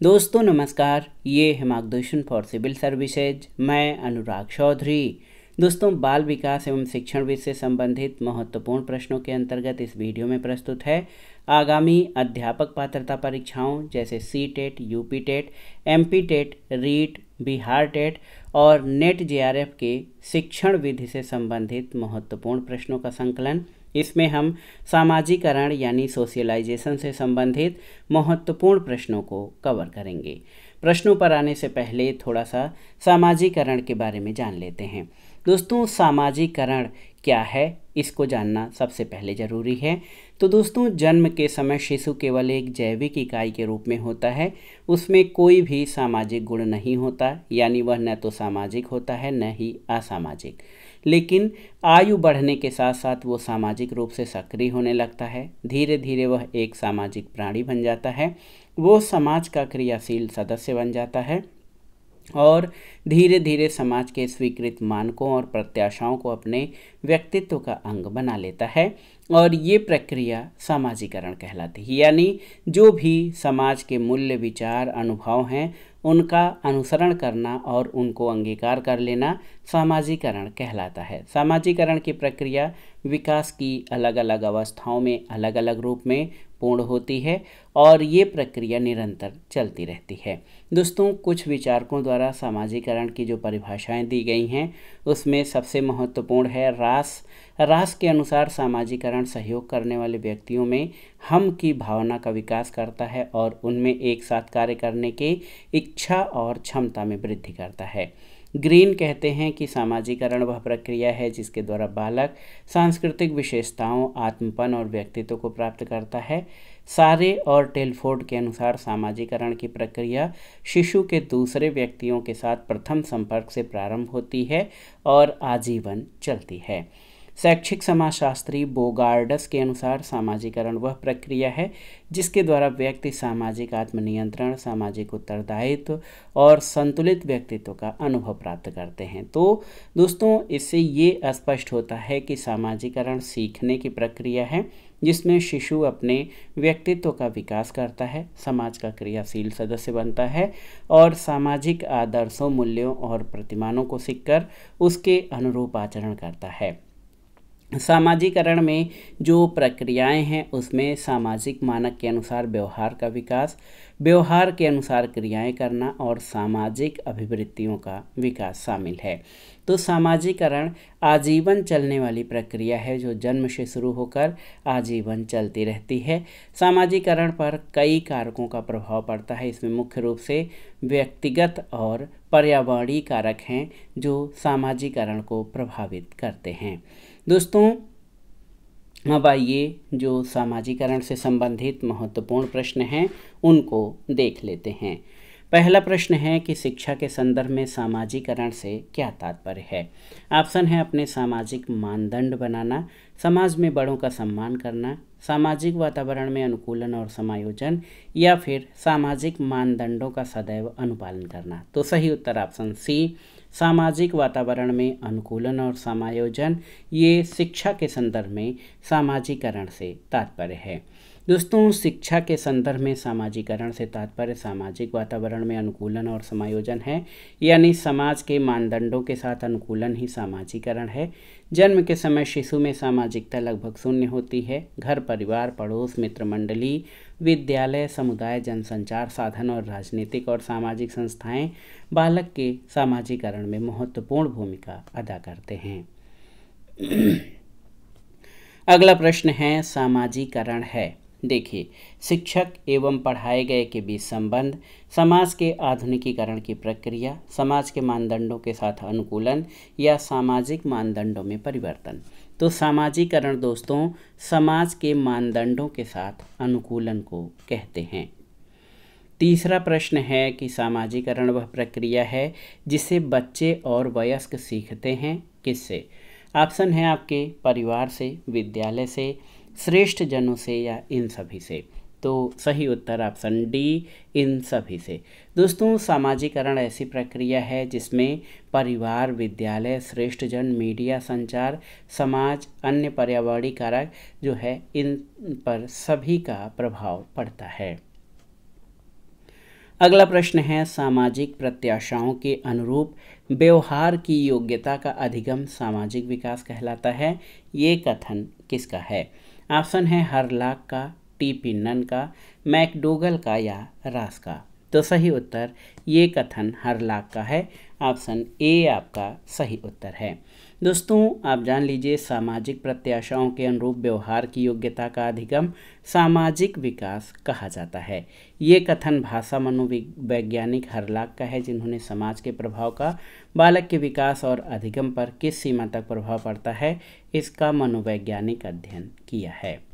दोस्तों नमस्कार, ये है मार्गदर्शन फॉर सिविल सर्विसेज। मैं अनुराग चौधरी। दोस्तों, बाल विकास एवं शिक्षण विषय से संबंधित महत्वपूर्ण प्रश्नों के अंतर्गत इस वीडियो में प्रस्तुत है आगामी अध्यापक पात्रता परीक्षाओं जैसे CTET, UPTET, MPTET, REET, Bihar TET और नेट जेआरएफ के शिक्षण विधि से संबंधित महत्वपूर्ण प्रश्नों का संकलन। इसमें हम सामाजिकरण यानी सोशलाइजेशन से संबंधित महत्वपूर्ण प्रश्नों को कवर करेंगे। प्रश्नों पर आने से पहले थोड़ा सा सामाजिकरण के बारे में जान लेते हैं। दोस्तों, सामाजिकरण क्या है, इसको जानना सबसे पहले ज़रूरी है। तो दोस्तों, जन्म के समय शिशु केवल एक जैविक इकाई के रूप में होता है। उसमें कोई भी सामाजिक गुण नहीं होता, यानी वह न तो सामाजिक होता है न ही असामाजिक। लेकिन आयु बढ़ने के साथ साथ वो सामाजिक रूप से सक्रिय होने लगता है। धीरे धीरे वह एक सामाजिक प्राणी बन जाता है। वो समाज का क्रियाशील सदस्य बन जाता है और धीरे धीरे समाज के स्वीकृत मानकों और प्रत्याशाओं को अपने व्यक्तित्व का अंग बना लेता है और ये प्रक्रिया सामाजिकरण कहलाती है। यानी जो भी समाज के मूल्य, विचार, अनुभव हैं उनका अनुसरण करना और उनको अंगीकार कर लेना सामाजिकरण कहलाता है। सामाजिकरण की प्रक्रिया विकास की अलग अलग अवस्थाओं में अलग अलग रूप में पूर्ण होती है और ये प्रक्रिया निरंतर चलती रहती है। दोस्तों, कुछ विचारकों द्वारा सामाजिकरण की जो परिभाषाएं दी गई हैं उसमें सबसे महत्वपूर्ण है रास। रास के अनुसार सामाजिकरण सहयोग करने वाले व्यक्तियों में हम की भावना का विकास करता है और उनमें एक साथ कार्य करने की इच्छा और क्षमता में वृद्धि करता है। ग्रीन कहते हैं कि सामाजिकरण वह प्रक्रिया है जिसके द्वारा बालक सांस्कृतिक विशेषताओं, आत्मपन और व्यक्तित्व को प्राप्त करता है। सारे और टेलफोर्ड के अनुसार सामाजिकरण की प्रक्रिया शिशु के दूसरे व्यक्तियों के साथ प्रथम संपर्क से प्रारंभ होती है और आजीवन चलती है। शैक्षिक समाजशास्त्री बोगार्डस के अनुसार सामाजिकरण वह प्रक्रिया है जिसके द्वारा व्यक्ति सामाजिक आत्मनियंत्रण, सामाजिक उत्तरदायित्व और संतुलित व्यक्तित्व का अनुभव प्राप्त करते हैं। तो दोस्तों, इससे ये स्पष्ट होता है कि सामाजिकरण सीखने की प्रक्रिया है जिसमें शिशु अपने व्यक्तित्व का विकास करता है, समाज का क्रियाशील सदस्य बनता है और सामाजिक आदर्शों, मूल्यों और प्रतिमानों को सीखकर उसके अनुरूप आचरण करता है। सामाजिकरण में जो प्रक्रियाएं हैं उसमें सामाजिक मानक के अनुसार व्यवहार का विकास, व्यवहार के अनुसार क्रियाएं करना और सामाजिक अभिवृत्तियों का विकास शामिल है। तो सामाजिकरण आजीवन चलने वाली प्रक्रिया है जो जन्म से शुरू होकर आजीवन चलती रहती है। सामाजिकरण पर कई कारकों का प्रभाव पड़ता है। इसमें मुख्य रूप से व्यक्तिगत और पर्यावरणीय कारक हैं जो सामाजिकरण को प्रभावित करते हैं। दोस्तों, अब आइए जो सामाजिकरण से संबंधित महत्वपूर्ण प्रश्न हैं उनको देख लेते हैं। पहला प्रश्न है कि शिक्षा के संदर्भ में सामाजिकरण से क्या तात्पर्य है। ऑप्शन है अपने सामाजिक मानदंड बनाना, समाज में बड़ों का सम्मान करना, सामाजिक वातावरण में अनुकूलन और समायोजन या फिर सामाजिक मानदंडों का सदैव अनुपालन करना। तो सही उत्तर ऑप्शन सी, सामाजिक वातावरण में अनुकूलन और समायोजन, ये शिक्षा के संदर्भ में सामाजिकरण से तात्पर्य है। दोस्तों, शिक्षा के संदर्भ में सामाजिकरण से तात्पर्य सामाजिक वातावरण में अनुकूलन और समायोजन है, यानी समाज के मानदंडों के साथ अनुकूलन ही सामाजिकरण है। जन्म के समय शिशु में सामाजिकता लगभग शून्य होती है। घर, परिवार, पड़ोस, मित्र मंडली, विद्यालय, समुदाय, जनसंचार साधन और राजनीतिक और सामाजिक संस्थाएं बालक के सामाजिकरण में महत्वपूर्ण भूमिका अदा करते हैं। अगला प्रश्न है सामाजिकरण है। देखिए, शिक्षक एवं पढ़ाए गए के बीच संबंध, समाज के आधुनिकीकरण की प्रक्रिया, समाज के मानदंडों के साथ अनुकूलन या सामाजिक मानदंडों में परिवर्तन। तो सामाजिकरण दोस्तों समाज के मानदंडों के साथ अनुकूलन को कहते हैं। तीसरा प्रश्न है कि सामाजिकरण वह प्रक्रिया है जिसे बच्चे और वयस्क सीखते हैं, किससे। ऑप्शन है आपके परिवार से, विद्यालय से, श्रेष्ठ जनों से या इन सभी से। तो सही उत्तर ऑप्शन डी, इन सभी से। दोस्तों, सामाजिकरण ऐसी प्रक्रिया है जिसमें परिवार, विद्यालय, श्रेष्ठ जन, मीडिया, संचार, समाज, अन्य पर्यावरणीय कारक जो है इन पर सभी का प्रभाव पड़ता है। अगला प्रश्न है, सामाजिक प्रत्याशाओं के अनुरूप व्यवहार की योग्यता का अधिगम सामाजिक विकास कहलाता है। ये कथन किसका है? ऑप्शन है हरलाक का, टी.पी. नन का, मैकडोगल का या रास का। तो सही उत्तर ये कथन हरलाक का है। ऑप्शन ए आपका सही उत्तर है। दोस्तों, आप जान लीजिए, सामाजिक प्रत्याशाओं के अनुरूप व्यवहार की योग्यता का अधिगम सामाजिक विकास कहा जाता है। ये कथन भाषा मनोवैज्ञानिक हरलाक का है, जिन्होंने समाज के प्रभाव का बालक के विकास और अधिगम पर किस सीमा तक प्रभाव पड़ता है, इसका मनोवैज्ञानिक अध्ययन किया है।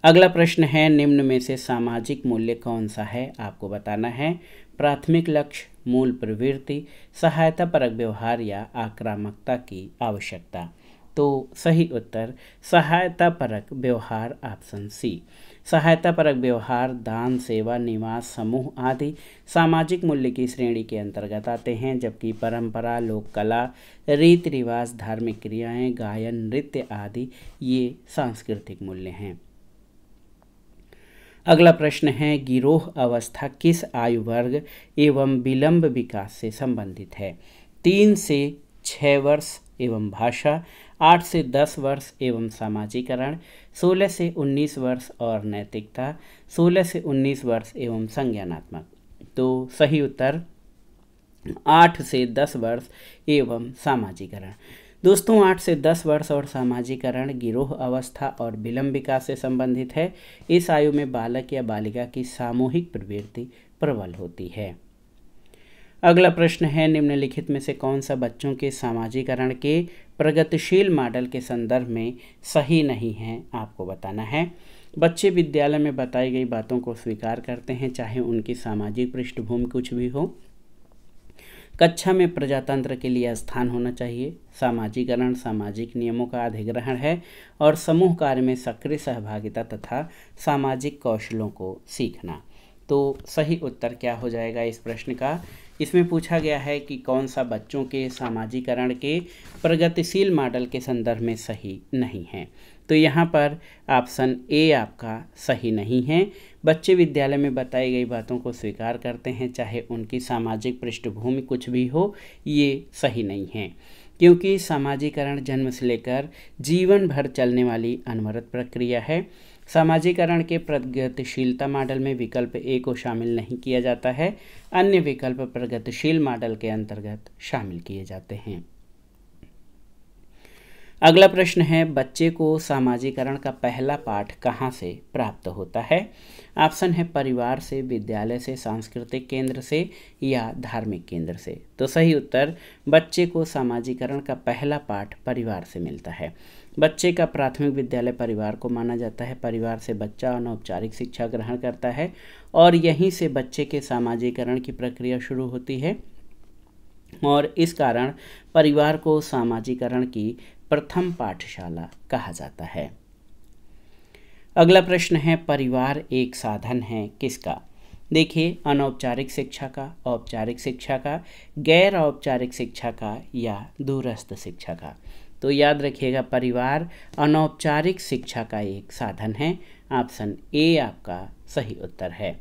अगला प्रश्न है, निम्न में से सामाजिक मूल्य कौन सा है? आपको बताना है। प्राथमिक लक्ष्य, मूल प्रवृत्ति, सहायता परक व्यवहार या आक्रामकता की आवश्यकता। तो सही उत्तर सहायता परक व्यवहार, ऑप्शन सी। सहायता परक व्यवहार दान, सेवा, निवास, समूह आदि सामाजिक मूल्य की श्रेणी के अंतर्गत आते हैं, जबकि परंपरा, लोक कला, रीति रिवाज, धार्मिक क्रियाएं, गायन, नृत्य आदि ये सांस्कृतिक मूल्य हैं। अगला प्रश्न है, गिरोह अवस्था किस आयु वर्ग एवं विलंब विकास से संबंधित है? 3 से 6 वर्ष एवं भाषा, 8 से 10 वर्ष एवं सामाजिकरण, 16 से 19 वर्ष और नैतिकता, 16 से 19 वर्ष एवं संज्ञानात्मक। तो सही उत्तर 8 से 10 वर्ष एवं सामाजिकरण। दोस्तों, 8 से 10 वर्ष और सामाजिकरण गिरोह अवस्था और विलंब विकास से संबंधित है। इस आयु में बालक या बालिका की सामूहिक प्रवृत्ति प्रबल होती है। अगला प्रश्न है, निम्नलिखित में से कौन सा बच्चों के सामाजिकरण के प्रगतिशील मॉडल के संदर्भ में सही नहीं है? आपको बताना है। बच्चे विद्यालय में बताई गई बातों को स्वीकार करते हैं, चाहे उनकी सामाजिक पृष्ठभूमि कुछ भी हो। कक्षा में प्रजातंत्र के लिए स्थान होना चाहिए। सामाजिकरण सामाजिक नियमों का अधिग्रहण है और समूह कार्य में सक्रिय सहभागिता तथा सामाजिक कौशलों को सीखना। तो सही उत्तर क्या हो जाएगा इस प्रश्न का? इसमें पूछा गया है कि कौन सा बच्चों के सामाजिकरण के प्रगतिशील मॉडल के संदर्भ में सही नहीं है। तो यहाँ पर ऑप्शन ए आपका सही नहीं है। बच्चे विद्यालय में बताई गई बातों को स्वीकार करते हैं, चाहे उनकी सामाजिक पृष्ठभूमि कुछ भी हो, ये सही नहीं है, क्योंकि सामाजिकरण जन्म से लेकर जीवन भर चलने वाली अनवरत प्रक्रिया है। सामाजिकरण के प्रगतिशीलता मॉडल में विकल्प ए को शामिल नहीं किया जाता है, अन्य विकल्प प्रगतिशील मॉडल के अंतर्गत शामिल किए जाते हैं। अगला प्रश्न है, बच्चे को सामाजिकरण का पहला पाठ कहाँ से प्राप्त होता है? ऑप्शन है परिवार से, विद्यालय से, सांस्कृतिक केंद्र से या धार्मिक केंद्र से। तो सही उत्तर बच्चे को सामाजिकरण का पहला पाठ परिवार से मिलता है। बच्चे का प्राथमिक विद्यालय परिवार को माना जाता है। परिवार से बच्चा अनौपचारिक शिक्षा ग्रहण करता है और यहीं से बच्चे के सामाजिकरण की प्रक्रिया शुरू होती है और इस कारण परिवार को सामाजिकरण की प्रथम पाठशाला कहा जाता है। अगला प्रश्न है, परिवार एक साधन है किसका? देखिए, अनौपचारिक शिक्षा का, औपचारिक शिक्षा का, गैर औपचारिक शिक्षा का या दूरस्थ शिक्षा का। तो याद रखिएगा, परिवार अनौपचारिक शिक्षा का एक साधन है। ऑप्शन ए आपका सही उत्तर है।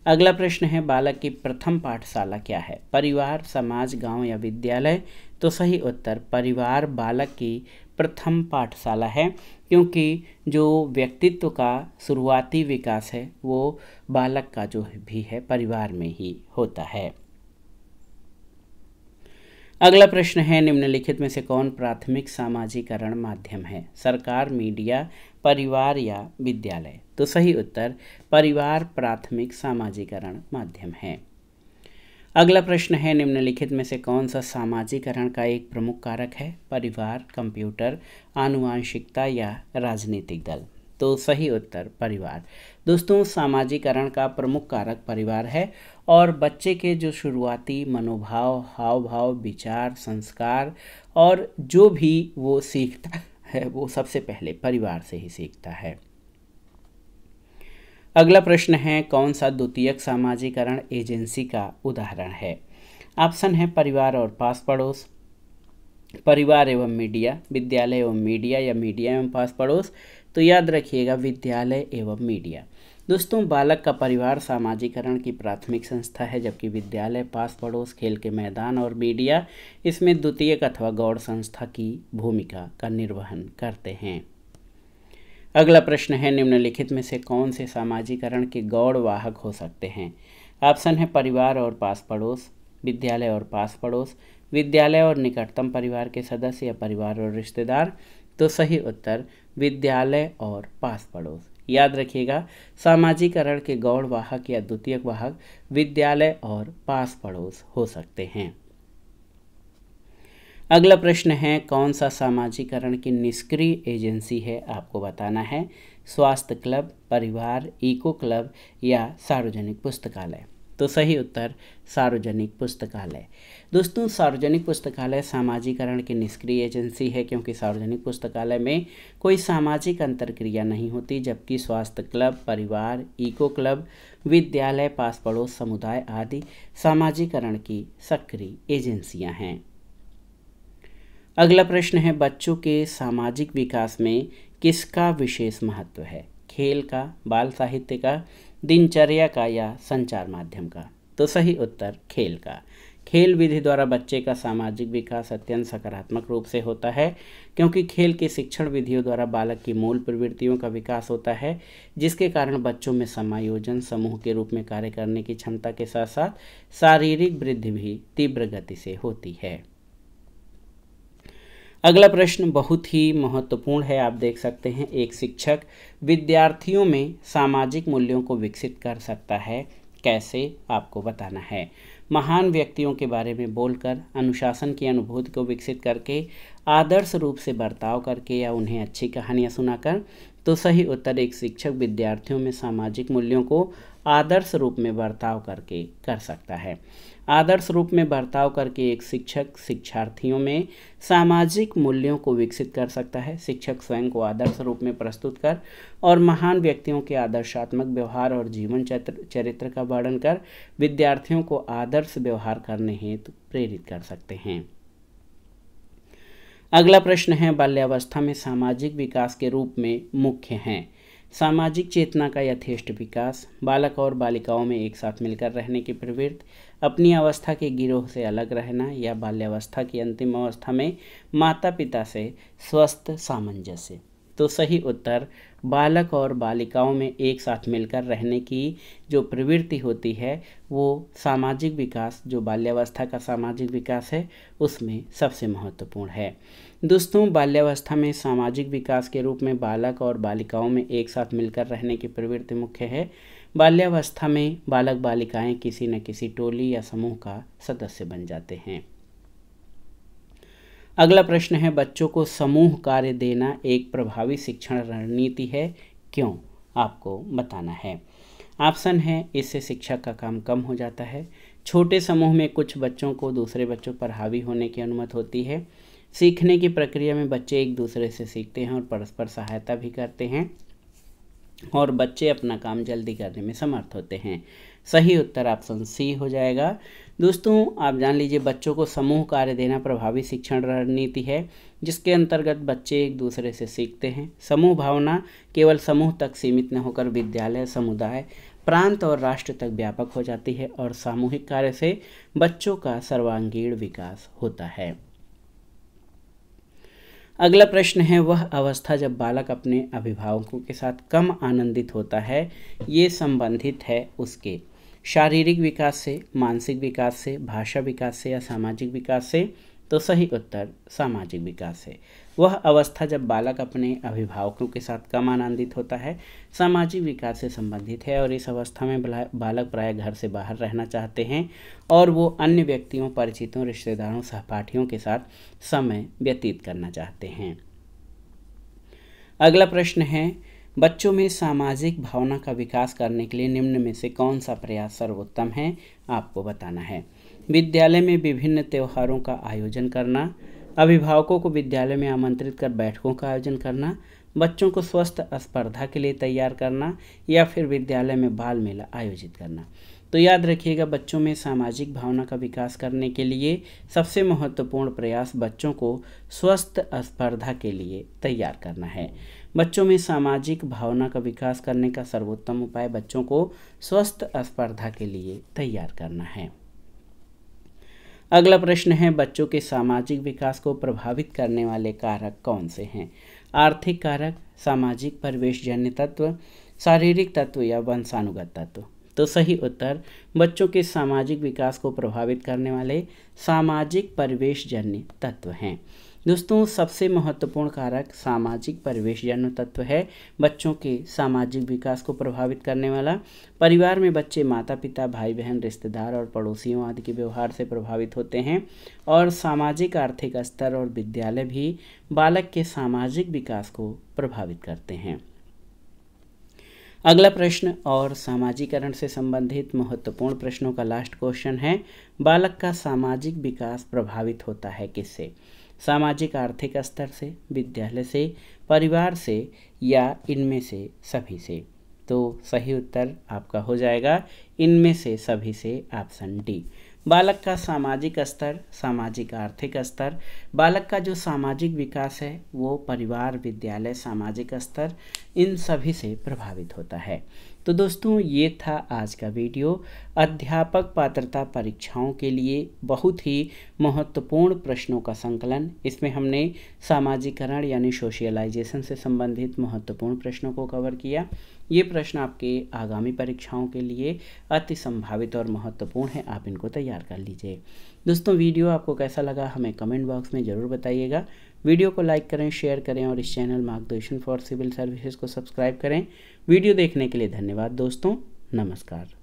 अगला प्रश्न है, बालक की प्रथम पाठशाला क्या है? परिवार, समाज, गांव या विद्यालय? तो सही उत्तर परिवार बालक की प्रथम पाठशाला है, क्योंकि जो व्यक्तित्व का शुरुआती विकास है वो बालक का जो भी है परिवार में ही होता है। अगला प्रश्न है, निम्नलिखित में से कौन प्राथमिक सामाजिकरण माध्यम है? सरकार, मीडिया, परिवार या विद्यालय? तो सही उत्तर परिवार प्राथमिक सामाजिकरण माध्यम है। अगला प्रश्न है, निम्नलिखित में से कौन सा सामाजिकरण का एक प्रमुख कारक है? परिवार, कंप्यूटर, आनुवांशिकता या राजनीतिक दल? तो सही उत्तर परिवार। दोस्तों, सामाजिकरण का प्रमुख कारक परिवार है और बच्चे के जो शुरुआती मनोभाव, हाव भाव, विचार, संस्कार और जो भी वो सीखता है वो सबसे पहले परिवार से ही सीखता है। अगला प्रश्न है, कौन सा द्वितीयक सामाजिकरण एजेंसी का उदाहरण है? ऑप्शन है परिवार और पास पड़ोस, परिवार एवं मीडिया, विद्यालय एवं मीडिया या मीडिया एवं पास पड़ोस। तो याद रखिएगा विद्यालय एवं मीडिया। दोस्तों, बालक का परिवार सामाजिकरण की प्राथमिक संस्था है, जबकि विद्यालय, पास पड़ोस, खेल के मैदान और मीडिया इसमें द्वितीयक अथवा गौड़ संस्था की भूमिका का निर्वहन करते हैं। अगला प्रश्न है, निम्नलिखित में से कौन से सामाजिकरण के गौड़ वाहक हो सकते हैं? ऑप्शन है परिवार और पास पड़ोस, विद्यालय और पास पड़ोस, विद्यालय और निकटतम परिवार के सदस्य या परिवार और रिश्तेदार। तो सही उत्तर विद्यालय और पास पड़ोस। याद रखिएगा, सामाजिकरण के गौड़ वाहक या द्वितीयक वाहक विद्यालय और पास पड़ोस हो सकते हैं। अगला प्रश्न है, कौन सा सामाजिकरण की निष्क्रिय एजेंसी है? आपको बताना है। स्वास्थ्य क्लब, परिवार, इको क्लब या सार्वजनिक पुस्तकालय। तो सही उत्तर सार्वजनिक पुस्तकालय। दोस्तों, सार्वजनिक पुस्तकालय सामाजिकरण की निष्क्रिय एजेंसी है, क्योंकि सार्वजनिक पुस्तकालय में कोई सामाजिक अंतरक्रिया नहीं होती, जबकि स्वास्थ्य क्लब, परिवार, इको क्लब, विद्यालय, पास पड़ोस समुदाय आदि सामाजिकरण की सक्रिय एजेंसियां हैं। अगला प्रश्न है, बच्चों के सामाजिक विकास में किसका विशेष महत्व है? खेल का, बाल साहित्य का, दिनचर्या का या संचार माध्यम का? तो सही उत्तर खेल का। खेल विधि द्वारा बच्चे का सामाजिक विकास अत्यंत सकारात्मक रूप से होता है, क्योंकि खेल की शिक्षण विधियों द्वारा बालक की मूल प्रवृत्तियों का विकास होता है, जिसके कारण बच्चों में समायोजन, समूह के रूप में कार्य करने की क्षमता के साथ साथ शारीरिक वृद्धि भी तीव्र गति से होती है। अगला प्रश्न बहुत ही महत्वपूर्ण है, आप देख सकते हैं। एक शिक्षक विद्यार्थियों में सामाजिक मूल्यों को विकसित कर सकता है, कैसे? आपको बताना है। महान व्यक्तियों के बारे में बोलकर, अनुशासन की अनुभूति को विकसित करके, आदर्श रूप से बर्ताव करके या उन्हें अच्छी कहानियाँ सुनाकर। तो सही उत्तर एक शिक्षक विद्यार्थियों में सामाजिक मूल्यों को आदर्श रूप में बर्ताव करके कर सकता है। आदर्श रूप में बर्ताव करके एक शिक्षक शिक्षार्थियों में सामाजिक मूल्यों को विकसित कर सकता है। शिक्षक स्वयं को आदर्श रूप में प्रस्तुत कर और महान व्यक्तियों के आदर्शात्मक व्यवहार और जीवन चरित्र का वर्णन कर विद्यार्थियों को आदर्श व्यवहार करने हेतु प्रेरित कर सकते हैं। अगला प्रश्न है, बाल्यावस्था में सामाजिक विकास के रूप में मुख्य हैं सामाजिक चेतना का यथेष्ट विकास, बालक और बालिकाओं में एक साथ मिलकर रहने की प्रवृत्ति, अपनी अवस्था के गिरोह से अलग रहना या बाल्यावस्था की अंतिम अवस्था में माता पिता से स्वस्थ सामंजस्य। तो सही उत्तर बालक और बालिकाओं में एक साथ मिलकर रहने की जो प्रवृत्ति होती है वो सामाजिक विकास, जो बाल्यावस्था का सामाजिक विकास है उसमें सबसे महत्वपूर्ण है। दोस्तों, बाल्यावस्था में सामाजिक विकास के रूप में बालक और बालिकाओं में एक साथ मिलकर रहने की प्रवृत्ति मुख्य है। बाल्यावस्था में बालक बालिकाएं किसी न किसी टोली या समूह का सदस्य बन जाते हैं। अगला प्रश्न है, बच्चों को समूह कार्य देना एक प्रभावी शिक्षण रणनीति है, क्यों? आपको बताना है। ऑप्शन है, इससे शिक्षक का काम कम हो जाता है। छोटे समूह में कुछ बच्चों को दूसरे बच्चों पर हावी होने की अनुमति होती है। सीखने की प्रक्रिया में बच्चे एक दूसरे से सीखते हैं और परस्पर सहायता भी करते हैं और बच्चे अपना काम जल्दी करने में समर्थ होते हैं। सही उत्तर ऑप्शन सी हो जाएगा। दोस्तों, आप जान लीजिए, बच्चों को समूह कार्य देना प्रभावी शिक्षण रणनीति है, जिसके अंतर्गत बच्चे एक दूसरे से सीखते हैं। समूह भावना केवल समूह तक सीमित न होकर विद्यालय, समुदाय, प्रांत और राष्ट्र तक व्यापक हो जाती है और सामूहिक कार्य से बच्चों का सर्वांगीण विकास होता है। अगला प्रश्न है, वह अवस्था जब बालक अपने अभिभावकों के साथ कम आनंदित होता है, ये संबंधित है उसके शारीरिक विकास से, मानसिक विकास से, भाषा विकास से या सामाजिक विकास से? तो सही उत्तर सामाजिक विकास से। वह अवस्था जब बालक अपने अभिभावकों के साथ कम आनंदित होता है, सामाजिक विकास से संबंधित है और इस अवस्था में बालक प्रायः घर से बाहर रहना चाहते हैं और वो अन्य व्यक्तियों, परिचितों, रिश्तेदारों, सहपाठियों के साथ समय व्यतीत करना चाहते हैं। अगला प्रश्न है, बच्चों में सामाजिक भावना का विकास करने के लिए निम्न में से कौन सा प्रयास सर्वोत्तम है? आपको बताना है। विद्यालय में विभिन्न त्योहारों का आयोजन करना, अभिभावकों को विद्यालय में आमंत्रित कर बैठकों का आयोजन करना, बच्चों को स्वस्थ स्पर्धा के लिए तैयार करना या फिर विद्यालय में बाल मेला आयोजित करना। तो याद रखिएगा, बच्चों में सामाजिक भावना का विकास करने के लिए सबसे महत्वपूर्ण प्रयास बच्चों को स्वस्थ स्पर्धा के लिए तैयार करना है। बच्चों में सामाजिक भावना का विकास करने का सर्वोत्तम उपाय बच्चों को स्वस्थ स्पर्धा के लिए तैयार करना है। अगला प्रश्न है, बच्चों के सामाजिक विकास को प्रभावित करने वाले कारक कौन से हैं? आर्थिक कारक, सामाजिक परिवेशजन्य तत्व, शारीरिक तत्व या वंशानुगत तत्व। तो सही उत्तर बच्चों के सामाजिक विकास को प्रभावित करने वाले सामाजिक परिवेशजन्य तत्व हैं। दोस्तों, सबसे महत्वपूर्ण कारक सामाजिक परिवेशजन्य तत्व है बच्चों के सामाजिक विकास को प्रभावित करने वाला। परिवार में बच्चे माता पिता, भाई बहन, रिश्तेदार और पड़ोसियों आदि के व्यवहार से प्रभावित होते हैं और सामाजिक आर्थिक स्तर और विद्यालय भी बालक के सामाजिक विकास को प्रभावित करते हैं। अगला प्रश्न और सामाजिकरण से संबंधित महत्वपूर्ण प्रश्नों का लास्ट क्वेश्चन है, बालक का सामाजिक विकास प्रभावित होता है किससे? सामाजिक आर्थिक स्तर से, विद्यालय से, परिवार से या इनमें से सभी से? तो सही उत्तर आपका हो जाएगा इनमें से सभी से, ऑप्शन डी। बालक का सामाजिक स्तर, सामाजिक आर्थिक स्तर, बालक का जो सामाजिक विकास है वो परिवार, विद्यालय, सामाजिक स्तर, इन सभी से प्रभावित होता है। तो दोस्तों, ये था आज का वीडियो। अध्यापक पात्रता परीक्षाओं के लिए बहुत ही महत्वपूर्ण प्रश्नों का संकलन। इसमें हमने सामाजिकरण यानी सोशलाइजेशन से संबंधित महत्वपूर्ण प्रश्नों को कवर किया। ये प्रश्न आपके आगामी परीक्षाओं के लिए अति संभावित और महत्वपूर्ण है, आप इनको तैयार कर लीजिए। दोस्तों, वीडियो आपको कैसा लगा हमें कमेंट बॉक्स में ज़रूर बताइएगा। वीडियो को लाइक करें, शेयर करें और इस चैनल मार्गदर्शन फॉर सिविल सर्विसेज को सब्सक्राइब करें। वीडियो देखने के लिए धन्यवाद दोस्तों, नमस्कार।